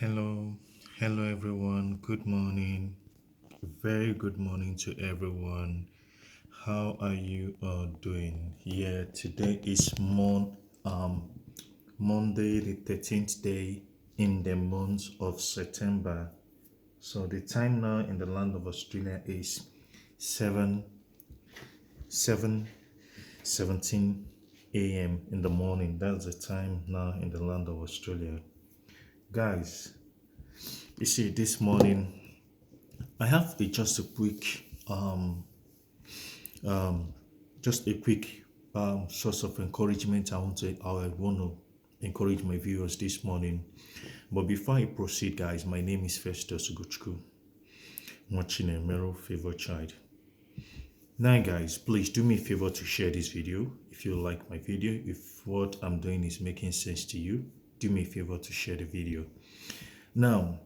Hello, hello everyone. Good morning. Very good morning to everyone. How are you all doing? Yeah, today is Monday, the 13th day in the month of September. So the time now in the land of Australia is 7 7 17 a.m. in the morning. That's the time now in the land of Australia. Guys, you see this morning I have just a quick, just a quick source of encouragement. I want to encourage my viewers this morning. But before I proceed, guys, my name is Festus Guchku, watching a Mero Favor Child. Now, guys, please do me a favor to share this video. If you like my video, if what I'm doing is making sense to you, do me a favor to share the video. Now,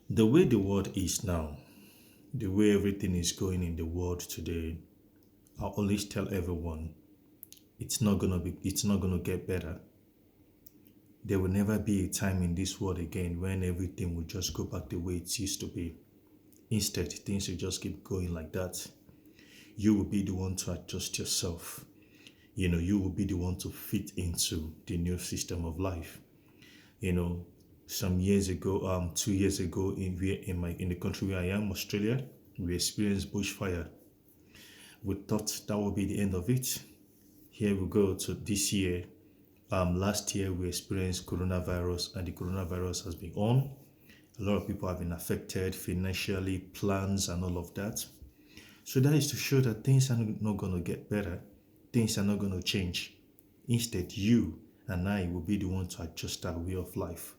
the way the world is now, the way everything is going in the world today, I always tell everyone it's not gonna get better. There will never be a time in this world again when everything will just go back the way it used to be. Instead, things will just keep going like that. You will be the one to adjust yourself. You will be the one to fit into the new system of life. You know, some years ago, 2 years ago, in the country where I am, Australia, we experienced bushfire. We thought that would be the end of it. Here we go to this year. Last year we experienced coronavirus, and the coronavirus has been on. A lot of people have been affected financially, plans, and all of that. So that is to show that things are not going to get better. Things are not going to change. Instead, you and I will be the one to adjust our way of life.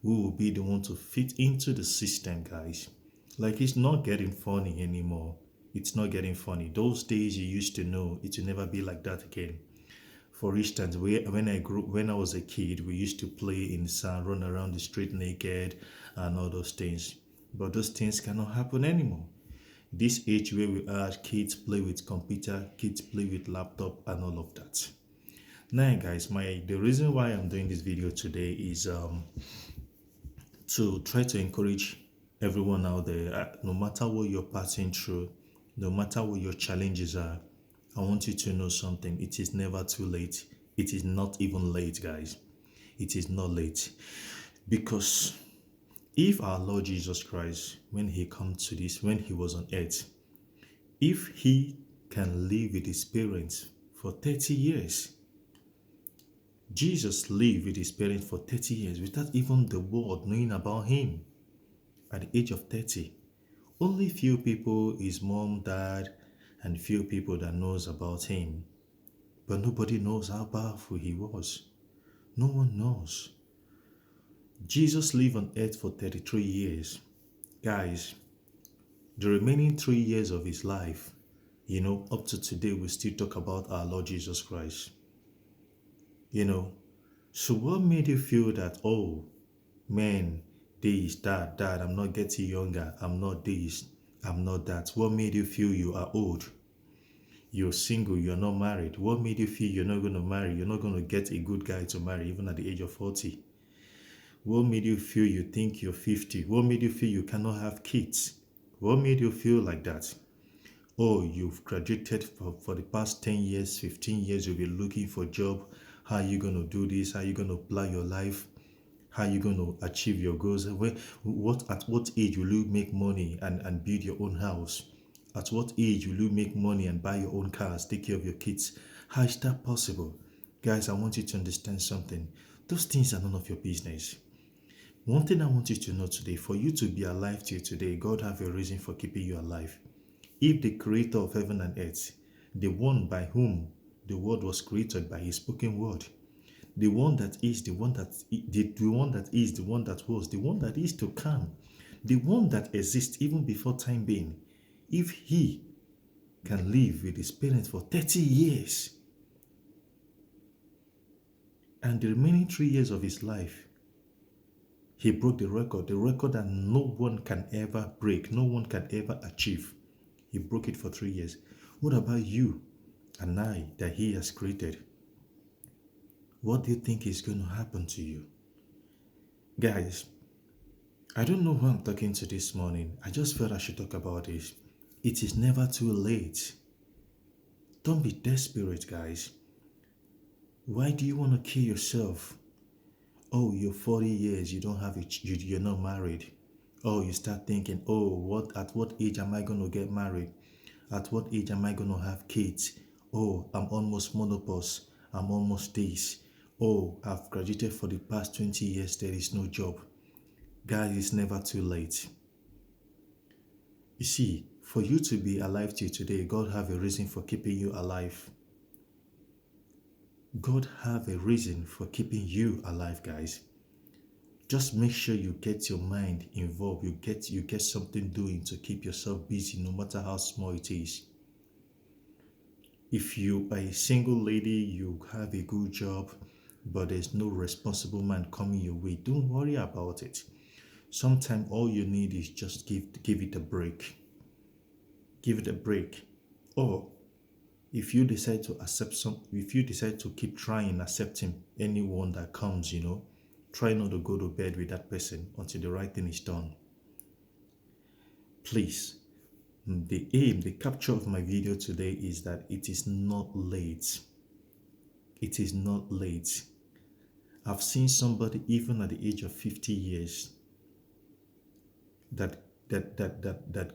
We will be the one to fit into the system, guys. Like, it's not getting funny anymore. It's not getting funny. Those days you used to know, it will never be like that again. For instance, when I was a kid, we used to play in the sun, run around the street naked, and all those things. But those things cannot happen anymore. This age where we are, kids play with computer, kids play with laptop, and all of that. Now, guys, the reason why I'm doing this video today is to try to encourage everyone out there, no matter what you're passing through, no matter what your challenges are. I want you to know something. It is never too late. It is not even late, guys. It is not late. Because if our Lord Jesus Christ, when he was on earth, if he can live with his parents for 30 years, Jesus lived with his parents for 30 years without even the world knowing about him at the age of 30. Only few people, his mom, dad, and few people that knows about him. But nobody knows how powerful he was. No one knows. Jesus lived on earth for 33 years. Guys, the remaining 3 years of his life, up to today, we still talk about our Lord Jesus Christ. So what made you feel that, oh, man, this, that, I'm not getting younger, I'm not this, I'm not that? What made you feel you are old? You're single, you're not married. What made you feel you're not going to marry? You're not going to get a good guy to marry even at the age of 40? What made you feel you think you're 50? What made you feel you cannot have kids? What made you feel like that? Oh, you've graduated for the past 10 years, 15 years, you've been looking for a job. How are you going to do this? How are you going to plan your life? How are you going to achieve your goals? At what age will you make money and build your own house? At what age will you make money and buy your own cars, take care of your kids? How is that possible? Guys, I want you to understand something. Those things are none of your business. One thing I want you to know today, for you to be alive till today, God have a reason for keeping you alive. If the creator of heaven and earth, the one by whom the world was created by his spoken word, the one that is, the one that is, the one that was, the one that is to come, the one that exists even before time being, if he can live with his parents for 30 years and the remaining 3 years of his life, he broke the record that no one can ever break, no one can ever achieve. He broke it for 3 years. What about you and I that he has created? What do you think is going to happen to you? Guys, I don't know who I'm talking to this morning. I just felt I should talk about this. It is never too late. Don't be desperate, guys. Why do you want to kill yourself? Oh, you're 40 years, you don't have you're not married. Oh, you start thinking, oh, at what age am I going to get married? At what age am I going to have kids? Oh, I'm almost menopause. I'm almost this. Oh, I've graduated for the past 20 years, there is no job. Guys, it's never too late. You see, for you to be alive till today, God have a reason for keeping you alive. God have a reason for keeping you alive, guys. Just make sure you get your mind involved. You get something doing to keep yourself busy, no matter how small it is. If you are a single lady, you have a good job, but there's no responsible man coming your way, don't worry about it. Sometimes all you need is just give it a break. Give it a break. Or if you decide to if you decide to keep trying accepting anyone that comes, try not to go to bed with that person until the right thing is done. Please, the capture of my video today is that it is not late. It is not late. I've seen somebody even at the age of 50 years that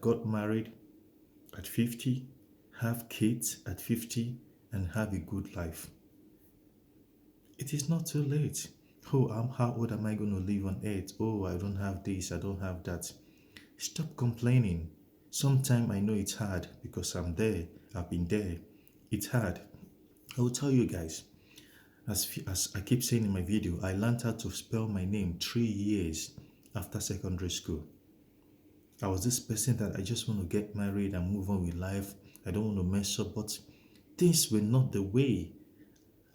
got married at 50, have kids at 50, and have a good life. It is not too late. Oh, how old am I going to live on earth? Oh, I don't have this, I don't have that. Stop complaining. Sometimes I know it's hard because I'm there. I've been there. It's hard. I will tell you guys, as I keep saying in my video, I learned how to spell my name 3 years after secondary school. I was this person that I just want to get married and move on with life. I don't want to mess up, but things were not the way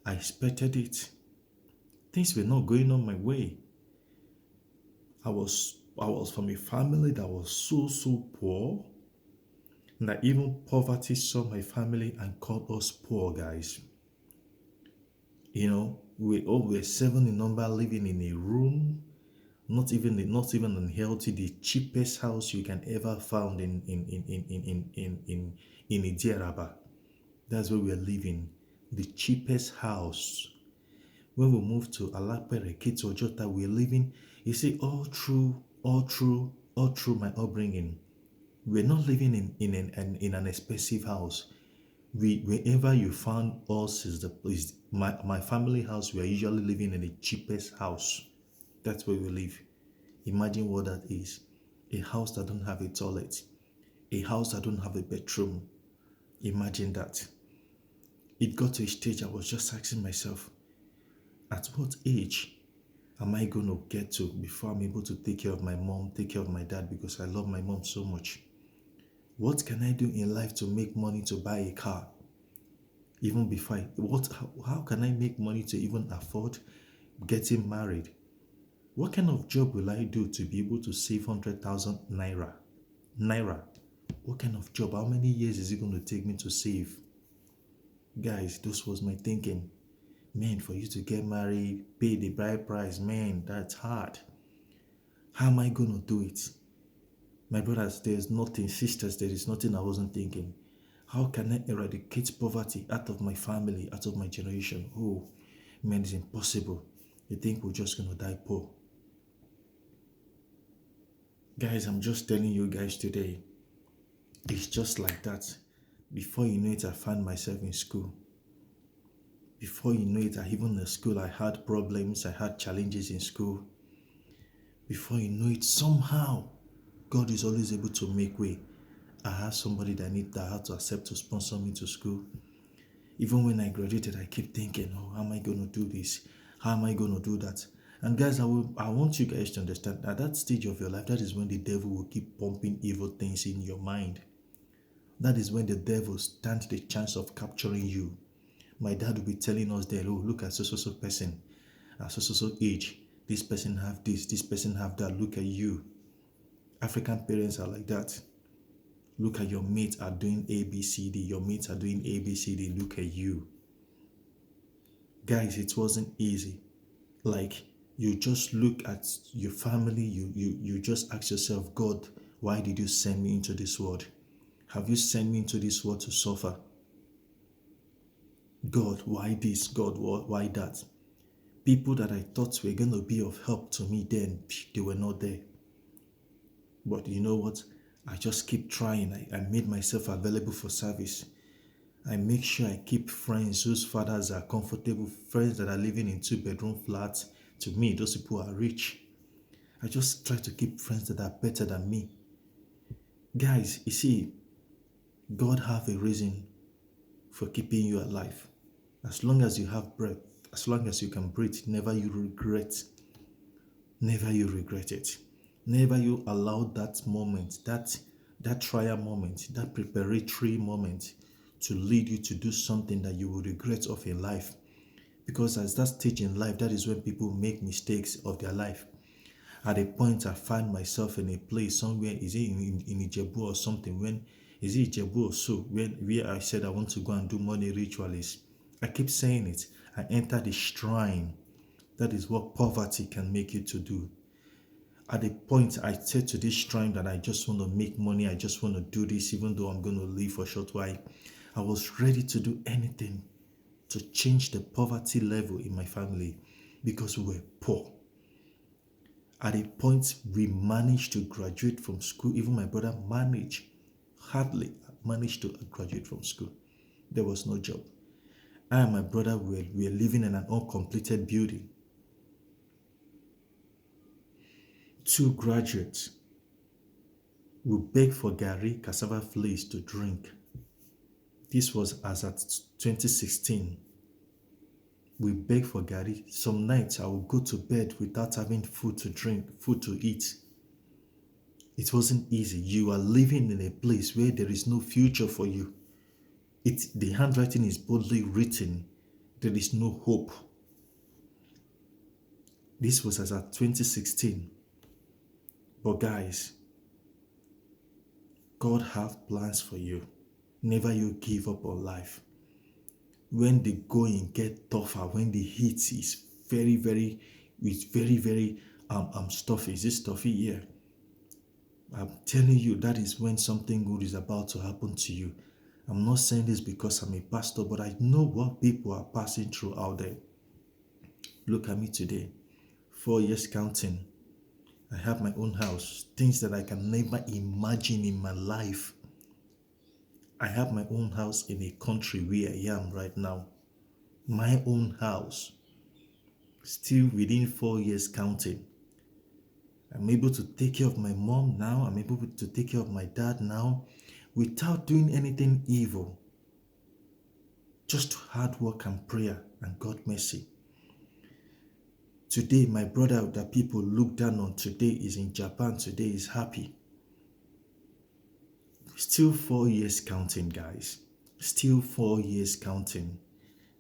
I expected it. Things were not going on my way. I was from a family that was so poor, and that even poverty saw my family and called us poor, guys. We all were 7 in number, living in a room, not even unhealthy, the cheapest house you can ever find in Idiaraba. That's where we are living. The cheapest house. When we moved to Alapere, Kito, Jota, we're living, you see, all through my upbringing. We're not living in an expensive house. Wherever you found us is my family house. We are usually living in the cheapest house. That's where we live. Imagine what that is. A house that don't have a toilet. A house that don't have a bedroom. Imagine that. It got to a stage I was just asking myself, at what age am I going to get to before I'm able to take care of my mom, take care of my dad, because I love my mom so much? What can I do in life to make money to buy a car? Even before how can I make money to even afford getting married? What kind of job will I do to be able to save 100,000 naira? Naira. What kind of job? How many years is it going to take me to save? Guys, this was my thinking. Man, for you to get married, pay the bride price, man, that's hard. How am I going to do it? My brothers, there's nothing. Sisters, there is nothing I wasn't thinking. How can I eradicate poverty out of my family, out of my generation? Oh, man, it's impossible. You think we're just going to die poor? Guys, I'm just telling you guys today, it's just like that. Before you know it, I found myself in school. Before you know it, even in school, I had problems, I had challenges in school. Before you know it, somehow, God is always able to make way. I had somebody that I had to accept to sponsor me to school. Even when I graduated, I keep thinking, oh, how am I going to do this? How am I going to do that? And guys, I want you guys to understand that at that stage of your life, that is when the devil will keep pumping evil things in your mind. That is when the devil stands the chance of capturing you. My dad will be telling us that, oh, look at so person, at so age, this person have this person have that, look at you. African parents are like that. Look at your mates are doing ABCD, your mates are doing ABCD, look at you. Guys, it wasn't easy. Like, You just look at your family, you just ask yourself, God, why did you send me into this world? Have you sent me into this world to suffer? God, why this? God, why that? People that I thought were going to be of help to me then, they were not there. But you know what? I just keep trying. I made myself available for service. I make sure I keep friends whose fathers are comfortable, friends that are living in 2-bedroom flats. To me, those people are rich. I just try to keep friends that are better than me. Guys, you see, God have a reason for keeping you alive. As long as you have breath, as long as you can breathe, never you regret it. Never you allow that moment, that trial moment, that preparatory moment to lead you to do something that you will regret of in life. Because at that stage in life, that is when people make mistakes of their life. At a point, I find myself in a place somewhere, is it in Ijebu or something, when, is it Ijebu or so, where I said I want to go and do money rituals. I keep saying it. I enter the shrine. That is what poverty can make you to do. At a point, I said to this shrine that I just want to make money. I just want to do this, even though I'm going to live for a short while. I was ready to do anything to change the poverty level in my family because we were poor. At a point, we managed to graduate from school. Even my brother hardly managed to graduate from school. There was no job. I and my brother were living in an uncompleted building. 2 graduates will beg for Gary cassava flakes to drink. This was as at 2016. We beg for Gary. Some nights I will go to bed without having food to drink, food to eat. It wasn't easy. You are living in a place where there is no future for you. The handwriting is boldly written. There is no hope. This was as at 2016. But guys, God have plans for you. Never you give up on life. When the going get tougher, when the heat is very stuffy. Is it stuffy? Yeah. I'm telling you, that is when something good is about to happen to you. I'm not saying this because I'm a pastor, but I know what people are passing through out there. Look at me today. 4 years counting. I have my own house. Things that I can never imagine in my life. I have my own house in a country where I am right now. My own house. Still within 4 years counting. I'm able to take care of my mom now. I'm able to take care of my dad now without doing anything evil. Just hard work and prayer and God mercy. Today, my brother that people look down on today is in Japan. Today is happy. Still 4 years counting, guys. Still 4 years counting.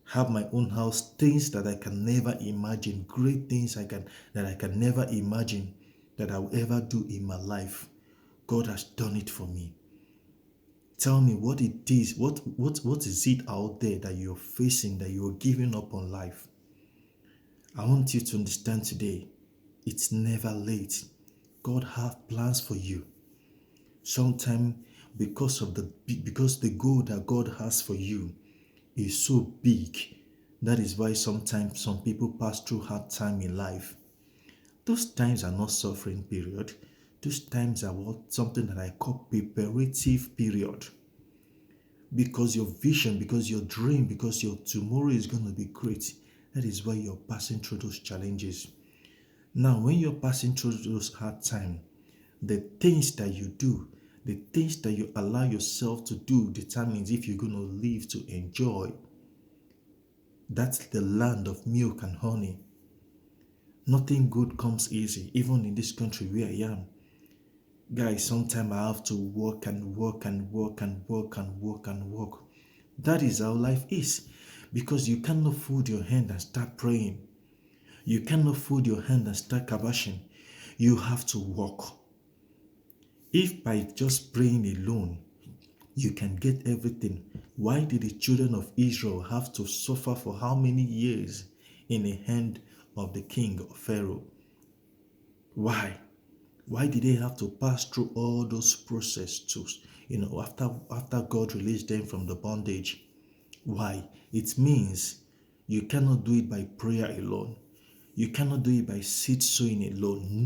Have my own house, things that I can never imagine, great things that I can never imagine that I will ever do in my life. God has done it for me. Tell me what it is, what is it out there that you're facing, that you're giving up on life? I want you to understand today, it's never late. God have plans for you. Sometimes because the goal that God has for you is so big, that is why sometimes some people pass through hard time in life. Those times are not suffering period. Those times are something that I call preparative period. Because your vision, because your dream, because your tomorrow is going to be great. That is why you're passing through those challenges. Now, when you're passing through those hard times, the things that you do, the things that you allow yourself to do determines if you're going to live to enjoy. That's the land of milk and honey. Nothing good comes easy, even in this country where I am. Guys, sometimes I have to work and work and work and work and work and work. That is how life is. Because you cannot fold your hand and start praying. You cannot fold your hand and start kabashing. You have to work. If by just praying alone, you can get everything, why did the children of Israel have to suffer for how many years in the hand of the king of Pharaoh. Why? Why did they have to pass through all those processes after God released them from the bondage? Why? It means you cannot do it by prayer alone. You cannot do it by seed sowing alone.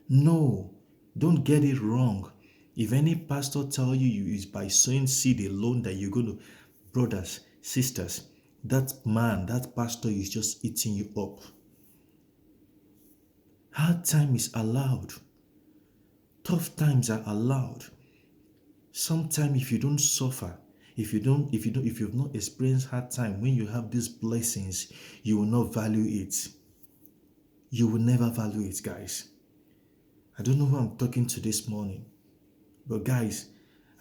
No, don't get it wrong. If any pastor tell you it's by sowing seed alone that you're going to, brothers, sisters, that man, that pastor is just eating you up. Hard time is allowed. Tough times are allowed. Sometimes if you don't suffer, if you've not experienced hard time, when you have these blessings, you will not value it. You will never value it, guys. I don't know who I'm talking to this morning, but guys,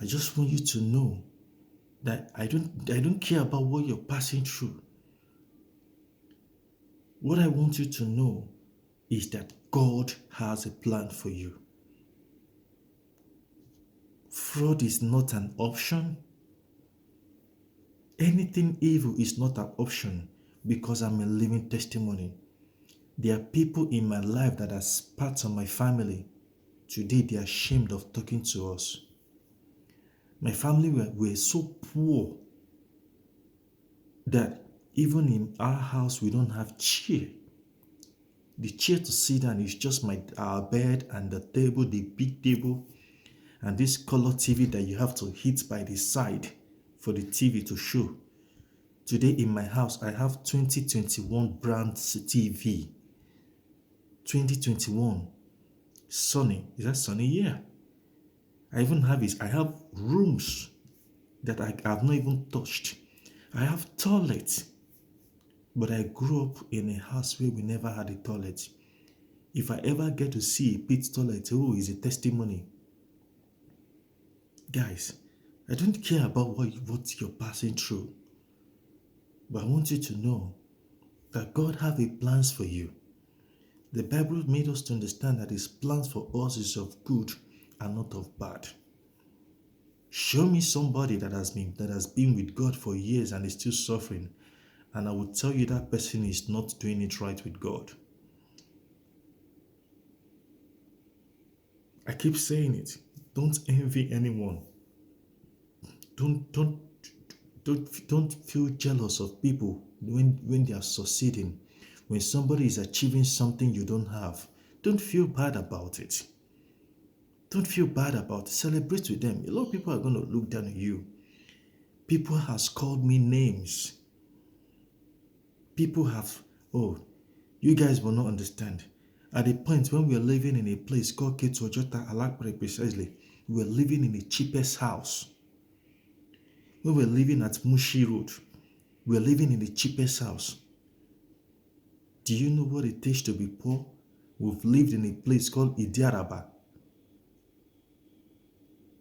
I just want you to know that I don't care about what you're passing through. What I want you to know is that God has a plan for you. Fraud is not an option. Anything evil is not an option because I'm a living testimony. There are people in my life that are parts of my family. Today they are ashamed of talking to us. My family were so poor that even in our house we don't have chair. The chair to sit down is just our bed and the table, the big table, and this color TV that you have to hit by the side for the TV to show. Today in my house, I have 2021 brand TV. 2021. Sony. Is that Sony? Yeah. I even have it. I have rooms that I have not even touched. I have toilets. But I grew up in a house where we never had a toilet. If I ever get to see a pit toilet, it's a testimony. Guys, I don't care about what you're passing through. But I want you to know that God has plans for you. The Bible made us to understand that His plans for us is of good and not of bad. Show me somebody that has been with God for years and is still suffering, and I will tell you that person is not doing it right with God. I keep saying it. Don't envy anyone. Don't feel jealous of people when they are succeeding. When somebody is achieving something you don't have, don't feel bad about it. Don't feel bad about it. Celebrate with them. A lot of people are going to look down at you. People has called me names. People have, you guys will not understand. At a point when we were living in a place called Ketu Ojota Alakpere precisely, we were living in the cheapest house. We were living at Mushi Road. We were living in the cheapest house. Do you know what it takes to be poor? We've lived in a place called Idiaraba.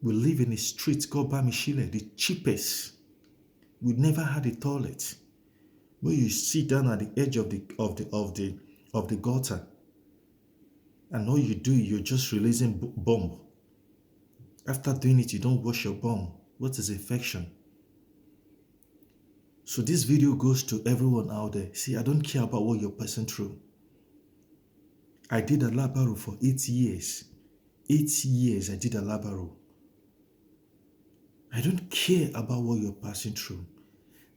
We live in a street called Bamishile, the cheapest. We never had a toilet. When you sit down at the edge of the gutter, and all you do, you're just releasing bomb. After doing it, you don't wash your bum. What is infection? So this video goes to everyone out there. See, I don't care about what you're passing through. I did a labaro for 8 years. 8 years I did a labaro. I don't care about what you're passing through.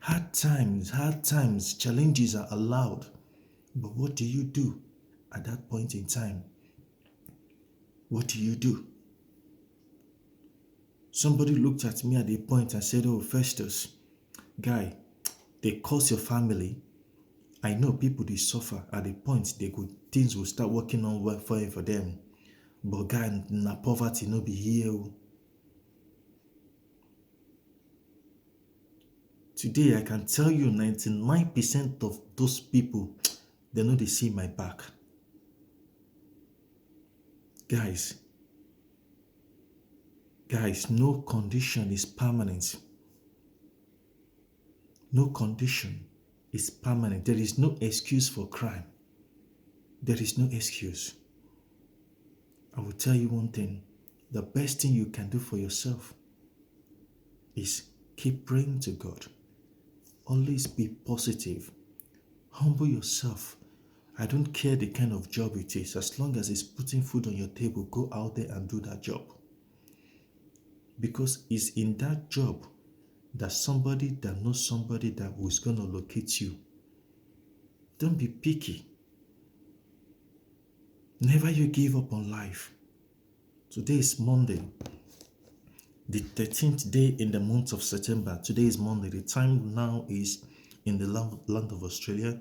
Hard times, challenges are allowed. But what do you do at that point in time? What do you do? Somebody looked at me at a point and said, Festus, guy, they curse your family. I know people, they suffer. At a point, things will start working on well for them. But guy, na poverty no be here. Today, I can tell you 99% of those people, they know they see my back. Guys, no condition is permanent. No condition is permanent. There is no excuse for crime. There is no excuse. I will tell you one thing. The best thing you can do for yourself is keep praying to God. Always be positive. Humble yourself I don't care the kind of job it is. As long as it's putting food on your table, go out there and do that job. Because it's in that job that somebody that knows somebody that was going to locate you. Don't be picky. Never you give up on life. Today is Monday, the 13th day in the month of September. Today is Monday. The time now is in the land of Australia.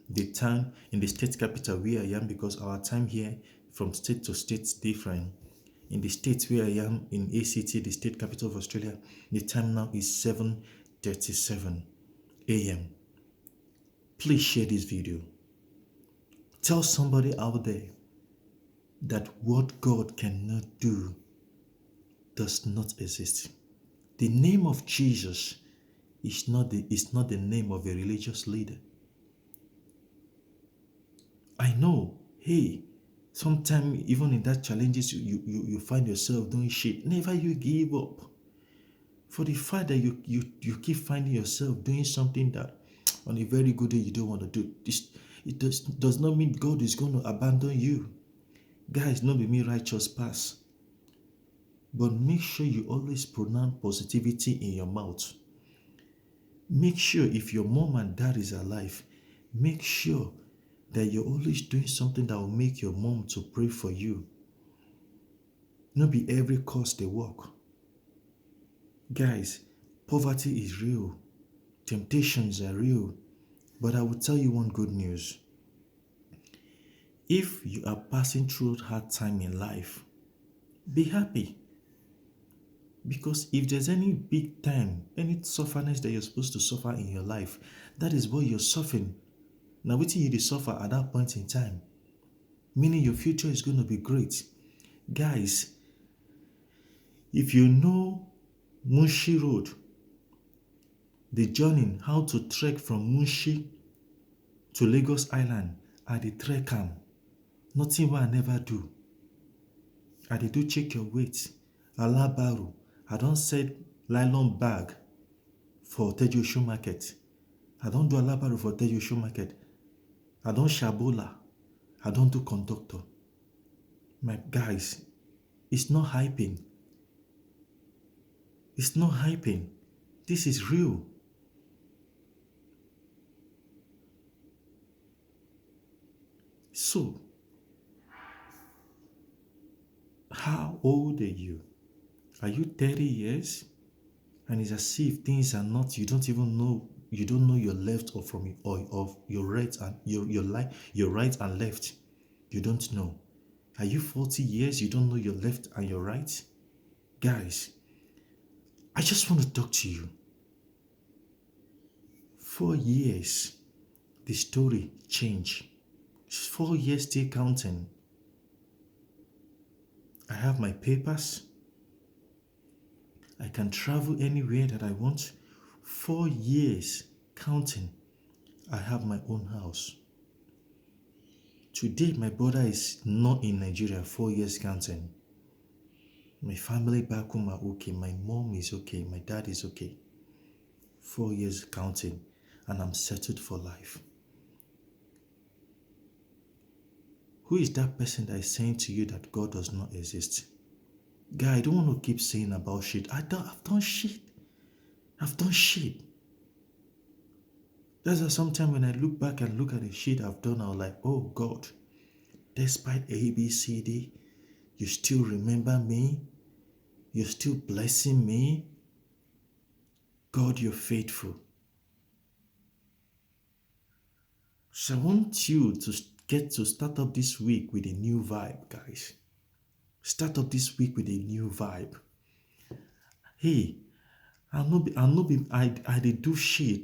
The time in the state capital where I am, because our time here from state to state is different. In the state where I am, in ACT, the state capital of Australia, the time now is 7:37 a.m. Please share this video. Tell somebody out there that what God cannot do does not exist. The name of Jesus is not the name of a religious leader. I know, hey, sometimes even in that challenges you find yourself doing shit. Never you give up. For the fact that you keep finding yourself doing something that on a very good day you don't want to do, it does not mean God is going to abandon you. Guys, not be me righteous pass. But make sure you always pronounce positivity in your mouth. Make sure if your mom and dad is alive, make sure that you're always doing something that will make your mom to pray for you. Not be every cause they work. Guys, poverty is real. Temptations are real. But I will tell you one good news. If you are passing through hard time in life, be happy. Because if there's any big time, any sufferness that you're supposed to suffer in your life, that is what you're suffering. Now, what you suffer at that point in time, meaning your future is going to be great. Guys, if you know Munshi Road, the journey, how to trek from Munshi to Lagos Island, I dey trek am. Nothing what I never do. I dey do check your weight. Alabaru, I don't sell nylon bag for Tejo Market. I don't do alabaru for Tejo Market. I don't shabola. I don't do conductor. My guys, it's not hyping. It's not hyping. This is real. So, how old are you? Are you 30 years? And it's as if things are not, you don't know your left or from or of your right and your right and left. You don't know. Are you 40 years? You don't know your left and your right? Guys, I just want to talk to you. 4 years, the story changed. 4 years still counting. I have my papers. I can travel anywhere that I want. 4 years counting. I have my own house. Today, my brother is not in Nigeria. 4 years counting. My family back home are okay. My mom is okay. My dad is okay. 4 years counting. And I'm settled for life. Who is that person that is saying to you that God does not exist? Guy, I don't want to keep saying about shit. I've done shit. I've done shit. That's why sometimes when I look back and look at the shit I've done, I'm like, oh God, despite A, B, C, D, you still remember me? You're still blessing me? God, you're faithful. So I want you to get to start up this week with a new vibe, guys. Start up this week with a new vibe. Hey, I did do shit.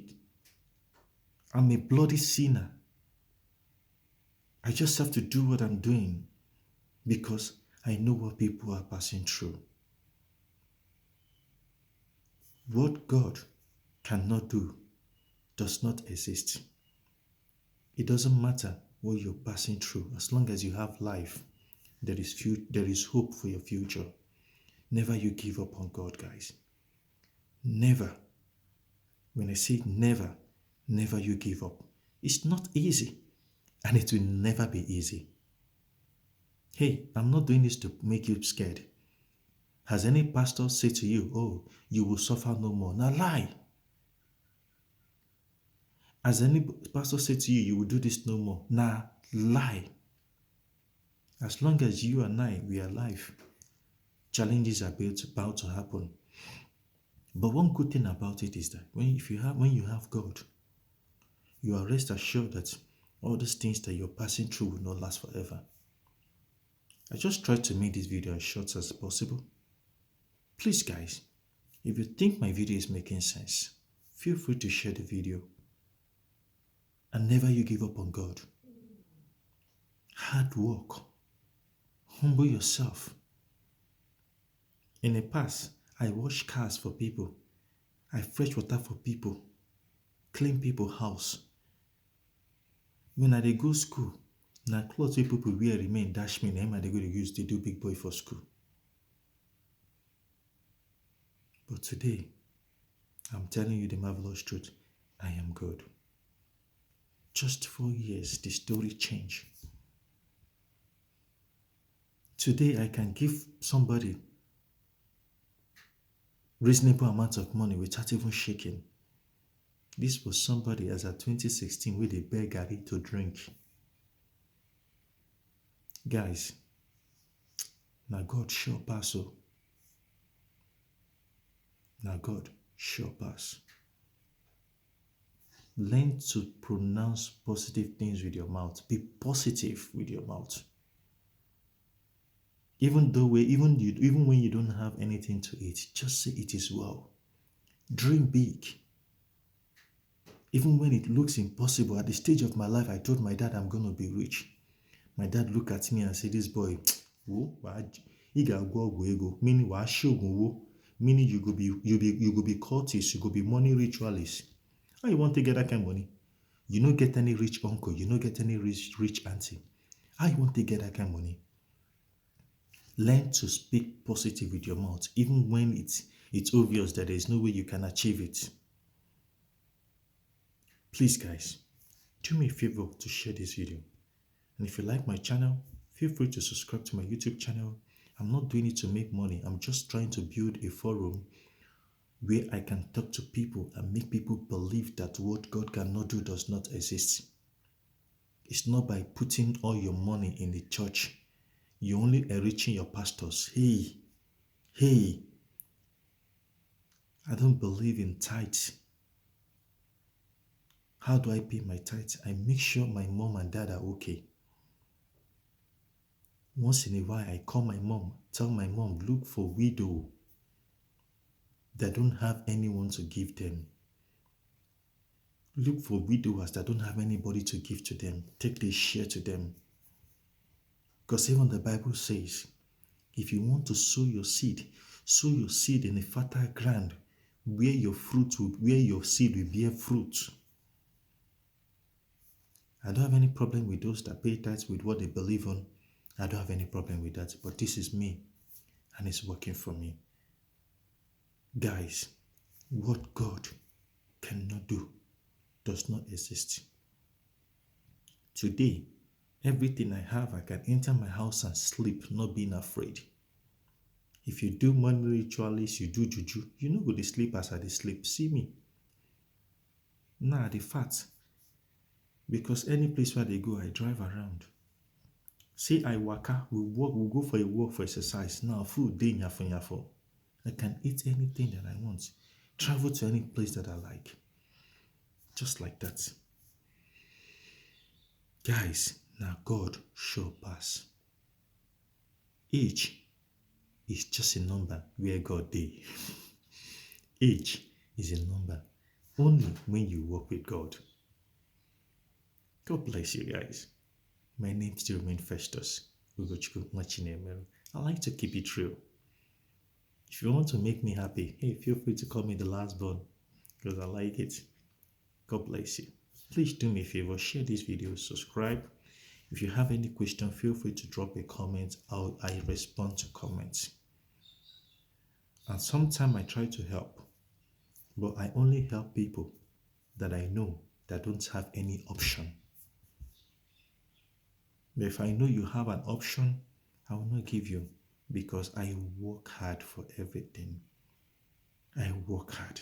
I'm a bloody sinner. I just have to do what I'm doing because I know what people are passing through. What God cannot do does not exist. It doesn't matter what you're passing through. As long as you have life, there is hope for your future. Never you give up on God, guys. Never. When I say never, never you give up. It's not easy. and it will never be easy. Hey, I'm not doing this to make you scared. Has any pastor said to you, oh, you will suffer no more? Now lie. Has any pastor said to you, you will do this no more? Now lie. As long as you and I, we are alive, challenges are about to happen. But one good thing about it is that when you have God, you are rest assured that all these things that you're passing through will not last forever. I just tried to make this video as short as possible. Please guys, if you think my video is making sense, feel free to share the video. And never you give up on God. Hard work. Humble yourself. In the past, I wash cars for people. I fetch water for people. Clean people's house. When I dey go school, na clothes wey people wear remain dash me, na I dey go to use to do big boy for school. But today, I'm telling you the marvelous truth. I am good. Just 4 years, the story changed. Today, I can give somebody reasonable amount of money without even shaking. This was somebody as at 2016 where they beg garri to drink. Guys, now God sure pass. Now God sure pass. Learn to pronounce positive things with your mouth. Be positive with your mouth. Even when you don't have anything to eat, just say it is well. Dream big. Even when it looks impossible, at the stage of my life, I told my dad I'm gonna be rich. My dad looked at me and said, "This boy, meaning meaning you go be cultist, you go be money ritualist. How you want to get that kind of money? You don't get any rich uncle, you don't get any rich auntie. How you want to get that kind of money?" Learn to speak positive with your mouth, even when it's obvious that there is no way you can achieve it. Please guys, do me a favor to share this video. And if you like my channel, feel free to subscribe to my YouTube channel. I'm not doing it to make money. I'm just trying to build a forum where I can talk to people and make people believe that what God cannot do does not exist. It's not by putting all your money in the church. You're only enriching your pastors. Hey, I don't believe in tithes. How do I pay my tithes? I make sure my mom and dad are okay. Once in a while, I call my mom, tell my mom, look for widow that don't have anyone to give them. Look for widowers that don't have anybody to give to them. Take the share to them. Because even the Bible says, if you want to sow your seed in a fertile ground where your seed will bear fruit. I don't have any problem with those that pay tithes with what they believe on. I don't have any problem with that. But this is me, and it's working for me. Guys, what God cannot do does not exist. Today, everything I have, I can enter my house and sleep, not being afraid. If you do money rituals, you do juju, you know go to sleep as I dey sleep. See me. Nah, the fact. Because any place where they go, I drive around. Say I waka, we go for a walk for exercise. Now food dey nyafo. I can eat anything that I want. Travel to any place that I like. Just like that. Guys, now God sure pass. Age is just a number where God dey. Age is a number only when you walk with God. God bless you guys. My name still remains Festus Ugochukwu Machinemelu. I like to keep it real. If you want to make me happy, hey, feel free to call me the last born because I like it. God bless you. Please do me a favor, share this video, subscribe. If you have any question, feel free to drop a comment. I respond to comments. And sometimes I try to help, but I only help people that I know that don't have any option. But if I know you have an option, I will not give you because I work hard for everything. I work hard.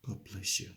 God bless you.